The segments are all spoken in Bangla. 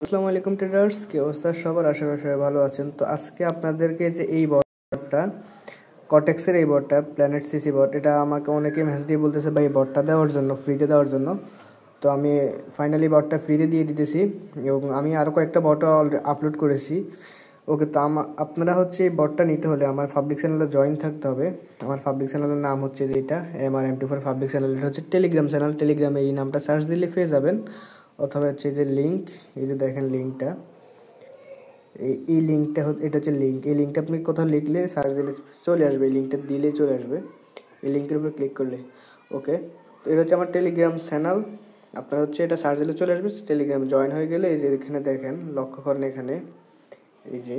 আসসালামু আলাইকুম ট্রেডার্স, কি অবস্থা সবার? আশা করি সবাই ভালো আছেন। তো আজকে আপনাদেরকে যে এই বটটা, কটেক্সের এই বটটা, প্ল্যানেট সিসি বট, এটা আমাকে অনেকে মেসেজ দিয়ে বলতেছে ভাই বটটা দেওয়ার জন্য, ফ্রিতে দেওয়ার জন্য। তো আমি ফাইনালি বটটা ফ্রিতে দিয়ে দিতেছি এবং আমি আরও কয়েকটা বটও আপলোড করেছি। ওকে, তো আপনারা হচ্ছে এই বটটা নিতে হলে আমার পাবলিক চ্যানেলে জয়েন থাকতে হবে। আমার পাবলিক চ্যানেলের নাম হচ্ছে যে এটা MRMT4 পাবলিক চ্যানেল। এটা হচ্ছে টেলিগ্রাম চ্যানেল। টেলিগ্রামে এই নামটা সার্চ দিলে পেয়ে যাবেন, অথবা হচ্ছে যে লিঙ্ক, এই যে দেখেন লিঙ্কটা, এই লিঙ্কটা এটা হচ্ছে লিঙ্ক। এই লিঙ্কটা আপনি কোথাও লিখলে সার্চ দিলে চলে আসবে, এই লিঙ্কটা দিলেই চলে আসবে, এই লিঙ্কের উপর ক্লিক করলে। ওকে, তো এটা হচ্ছে আমার টেলিগ্রাম চ্যানেল। আপনার হচ্ছে এটা সার্চ দিলে চলে আসবে। টেলিগ্রাম জয়েন হয়ে গেলে এই যে এখানে দেখেন, লক্ষ্য করেন এখানে এই যে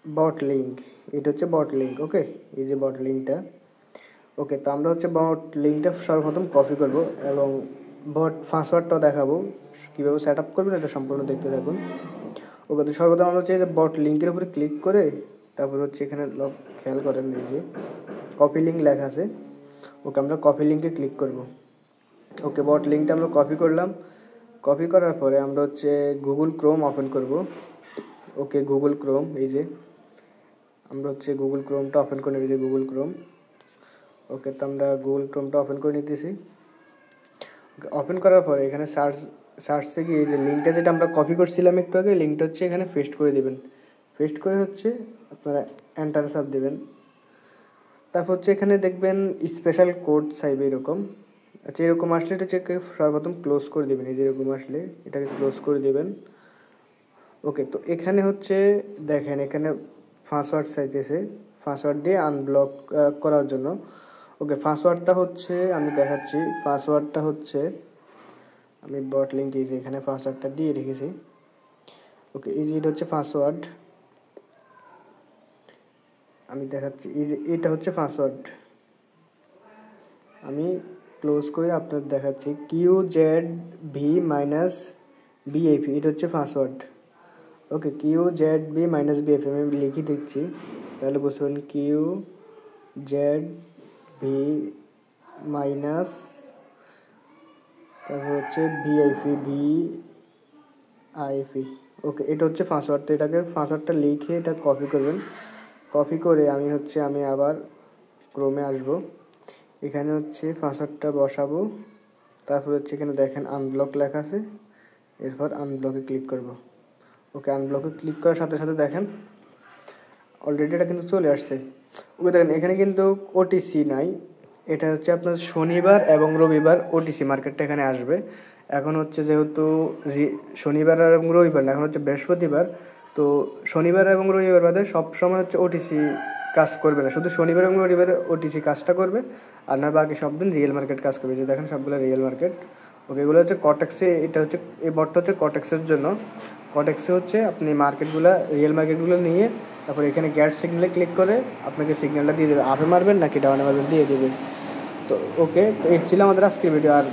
বট লিঙ্ক, এটা হচ্ছে বট লিঙ্ক। ওকে, এই যে বট লিঙ্কটা। ওকে, তো আমরা হচ্ছে বট লিঙ্কটা সর্বপ্রথম কপি করব এবং বট পাসওয়ার্ডটাও দেখাবো কীভাবে সেট আপ করবেন, এটা সম্পূর্ণ দেখতে থাকুন। ওকে, তো সর্বপ্রথম আমরা হচ্ছে যে বট লিঙ্কের উপরে ক্লিক করে তারপর হচ্ছে এখানে খেয়াল করেন এই যে কপি লিঙ্ক লেখা আছে। ওকে, আমরা কপি লিঙ্কে ক্লিক করব। ওকে, বট লিঙ্কটা আমরা কপি করলাম। কপি করার পরে আমরা হচ্ছে গুগল ক্রোম ওপেন করব। ওকে, গুগল ক্রোম, এই যে আমরা হচ্ছে গুগল ক্রোমটা ওপেন করে নেব, এই যে গুগল ক্রোম। ওকে, তো আমরা গুগল ক্রোমটা ওপেন করে নিতেছি। ওপেন করার পরে এখানে সার্চ থেকে এই যে লিঙ্কটা যেটা আমরা কপি করছিলাম একটু আগে, লিঙ্কটা হচ্ছে এখানে পেস্ট করে দেবেন। পেস্ট করে হচ্ছে আপনারা এন্টার চাপ দেবেন। তারপর হচ্ছে এখানে দেখবেন স্পেশাল কোড চাইবে এরকম। আচ্ছা, এরকম আসলে এটা হচ্ছে সর্বপ্রথম ক্লোজ করে দেবেন। এই যে এরকম আসলে এটাকে ক্লোজ করে দেবেন। ওকে, তো এখানে হচ্ছে দেখেন এখানে পাসওয়ার্ড চাইতেছে, পাসওয়ার্ড দিয়ে আনব্লক করার জন্য। ওকে, পাসওয়ার্ডটা হচ্ছে আমি দেখাচ্ছি। পাসওয়ার্ডটা হচ্ছে আমি বট লিঙ্কে এই যে এখানে পাসওয়ার্ডটা দিয়ে রেখেছি। ওকে, এই যে এটা হচ্ছে পাসওয়ার্ড, আমি দেখাচ্ছি। এই যে এটা হচ্ছে পাসওয়ার্ড, আমি ক্লোজ করে আপনার দেখাচ্ছি। QZB-BF, এটা হচ্ছে পাসওয়ার্ড। ওকে, QZB-BF আমি লিখে দিচ্ছি, তাহলে বুঝতে পারেন। QZB- তারপর হচ্ছে VIP। ওকে, এটা হচ্ছে পাসওয়ার্ড। তো এটাকে পাসওয়ার্ডটা লিখে এটা কপি করবেন। কপি করে আমি আবার ক্রোমে আসব। এখানে হচ্ছে পাসওয়ার্ডটা বসাবো। তারপর হচ্ছে এখানে দেখেন আনব্লক লেখা আছে, এরপর আনব্লকে ক্লিক করব। ওকে, আনব্লকে ক্লিক করার সাথে সাথে দেখেন অলরেডি এটা কিন্তু চলে আসছে। ওকে, দেখেন এখানে কিন্তু ওটিসি নাই। এটা হচ্ছে আপনার শনিবার এবং রবিবার ওটিসি মার্কেটটা এখানে আসবে। এখন হচ্ছে যেহেতু শনিবার এবং রবিবার না, এখন হচ্ছে বৃহস্পতিবার। তো শনিবার এবং রবিবার বাদে সব সময় হচ্ছে ওটিসি কাজ করবে না, শুধু শনিবার এবং রবিবারে ওটিসি কাজটা করবে, আর না বাকি সব দিন রিয়েল মার্কেট কাজ করবে। যে দেখেন সবগুলো রিয়েল মার্কেট। ওকে, এগুলো হচ্ছে কটেক্সে, এটা হচ্ছে এই বটটা হচ্ছে কটেক্সের জন্য। কটেক্সে হচ্ছে আপনি মার্কেটগুলো, রিয়েল মার্কেটগুলো নিয়ে তারপর এখানে গ্যাট সিগনালে ক্লিক করে আপনাকে সিগন্যালটা দিয়ে দেবে, আপে মারবেন নাকি ডাউনে মারবেন দিয়ে দেবে। তো ওকে, তো এর ছিল আমাদের আজকের ভিডিও। আর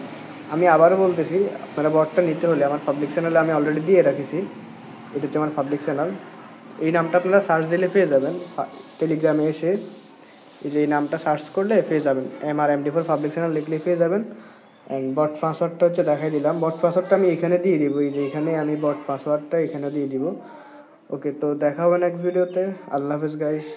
আমি আবারও বলতেছি, আপনারা বটটা নিতে হলে আমার পাবলিক চ্যানেলে আমি অলরেডি দিয়ে রাখেছি। এটা হচ্ছে আমার পাবলিক চ্যানেল। এই নামটা আপনারা সার্চ দিলে পেয়ে যাবেন। টেলিগ্রামে এসে এই যে এই নামটা সার্চ করলে পেয়ে যাবেন, MRMT4 পাবলিক চ্যানেল লিখলে পেয়ে যাবেন। অ্যান্ড বট পাসওয়ার্ডটা হচ্ছে দেখাই দিলাম। বট পাসওয়ার্ডটা আমি এখানে দিয়ে দিব, এই যে এখানে আমি বট পাসওয়ার্ডটা এখানে দিয়ে দিব। ওকে, তো দেখা হবে নেক্সট ভিডিওতে। আল্লাহ হাফেজ গাইস।